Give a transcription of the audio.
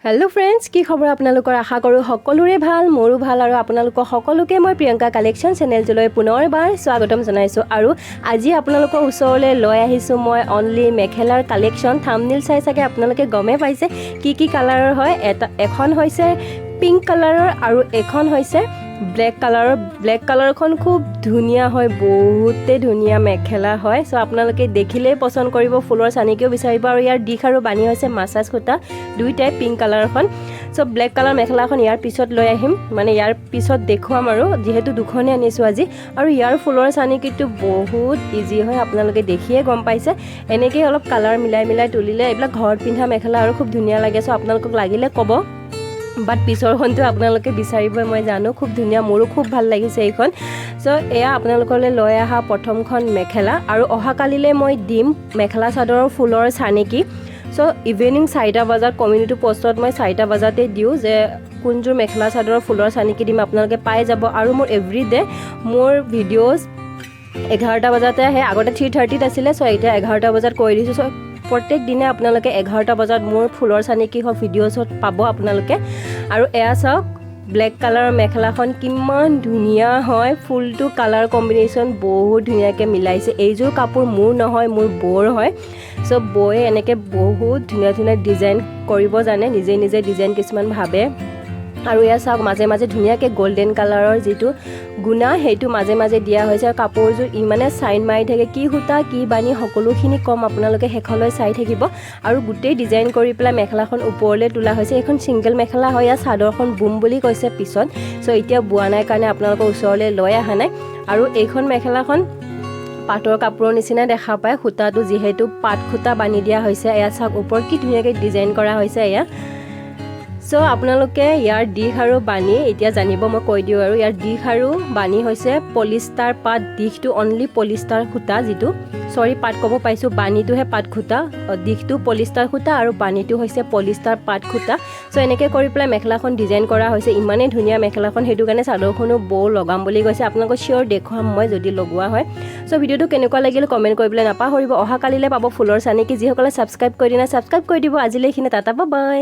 Hello friends की खबर आपनालोकर आशा करूँ सकलोरे ভাল मोरो ভাল और आपनालोक सकलोके मैं प्रियंका कलेक्शन चेनेलटोলৈ पुनरबार स्वागतम जनाइছো और আজি आपनालोकर ओसरले लय आहिছো मैं ओनली मेखेलार कलेक्शन थाम्बनेल चाइ सागे आपनालोके गमे पाइसे की कालारर হয় এখন হৈছে पिंक कालारर और এখন হৈছে ब्लैक कालार खूब धुनिया है बहुते धुनिया मेखेला है सो आपनालोके देखिले पसंद करिब फुलर चानिकिও বিচাৰিব और यार दिख और बानी হৈছে मासाज खुटा दुईटाই पिंक कालारখন सो ब्लैक कालार मेखेलाখন यार पिছত লৈ আহিম মানে यार पिছত দেখুৱাম আৰু যেহেতু দুখনে আনিছো আজি আৰু यार फुलर चानिकिটো बहुत इजी হয় आपनालोके দেখিয়ে গম পাইছে এনেকৈ অলপ কালাৰ মিলাই তুলিলে এইবিলাক ঘৰত পিন্ধা মেখেলা আৰু খুব ধুনিয়া লাগে সো आपनालोকক লাগিলে কব বাট পিছৰখনটো আপোনালোকে বিচাৰিব মই জানো খুব ধুনিয়া মোৰো খুব ভাল লাগিছে এইখন সো এয়া আপোনালোকলৈ লৈ আহা প্ৰথমখন মেখেলা আৰু অহা কালিলে মই দিম মেখেলা চাদৰৰ ফুলৰ চানেকি সো ইভিনিং 4টা বজাত কমিউনিটি পোষ্টত মই 4টা বজাতে দিও যে কোনজোৰ মেখেলা চাদৰৰ ফুলৰ চানেকি দিম আপোনালোকে পাই যাব আৰু মোৰ এভৰিডে মোৰ ভিডিওস 11টা বজাতে আহে আগতে 3:30 আছিল সো এটা 11টা বজাত কৈ দিছো সো प्रत्येक दिने आपनालोके 11टा बजात मोर फुलर चानिकी हो भिडिओसत पाबो आपनालोके आरो एया चाওক ब्लैक कालार मेखलाखन किमान धुनिया হয় ফুলটো কালাৰ কম্বিনেশন বহুত ধুনিয়াকে মিলাইছে এইজোৰ কাপোৰ মোৰ নহয় মোৰ বৰ হয় সো বয়ে এনেকে বহুত ধুনিয়া ডিজাইন কৰিব জানে নিজে ডিজাইন কিছুমান ভাবে আৰু এয়া চাওক মাজে ধুনিয়াকে গোল্ডেন কালাৰৰ যেটো গুনা হেতু মাজে দিয়া হৈছে কাপোৰজোৰ ইমানে সাইন মাৰি থাকে কি হুতা কি বানি সকলোখিনি কম আপোনালোকে হেখলৈ চাই থাকিব আৰু গুটেই ডিজাইন কৰি পেলা মেখলাখন ওপৰলে তোলা হৈছে এখন সিঙ্গেল মেখলা হয় সাদৰখন বুম বুলি কৈছে পিছত সো এতিয়া বুৱা নাই কাৰণে আপোনালোকৰ ওচৰলে লৈ আহা নাই আৰু এইখন মেখলাখন পাটৰ কাপোৰৰ নিচিনা দেখা পায় হুতাটো যেহেতু পাট খুটা বানি দিয়া হৈছে এয়া চাওক ওপৰ কি ধুনিয়াকে ডিজাইন কৰা হৈছে এয়া সো আপোনালোকে ইয়াৰ দিখ আৰু বানি এতিয়া জানিব মই কৈ দিও আৰু ইয়াৰ দিখ আৰু বানি হৈছে পলিষ্টাৰ পাট দিখটো অনলি পলিষ্টাৰ খুটা যেটো সৰি পাট কব পাইছো বানিটো হে পাট খুটা দিখটো পলিষ্টাৰ খুটা আৰু বানিটো হৈছে পলিষ্টাৰ পাট খুটা সো এনেকে কৰি পেলাই মেখলাখন ডিজাইন কৰা হৈছে ইমানে ধুনিয়া মেখলাখন হেতু কাৰণে চাদৰখনো বৌ লগাম বুলি কৈছে আপোনালোকক শিওৰ দেখুৱাম মই যদি লগোৱা হয় সো ভিডিওটো কেনেকুৱা লাগিল কমেন্ট কৰিবলৈ নাপাহৰিব অহা কালিলে পাব ফুলৰ চানেকি যিসকলে সাবস্ক্ৰাইব কৰি দিনা সাবস্ক্ৰাইব কৰি দিব আজিলৈ খিনি টাটা বাই বাই।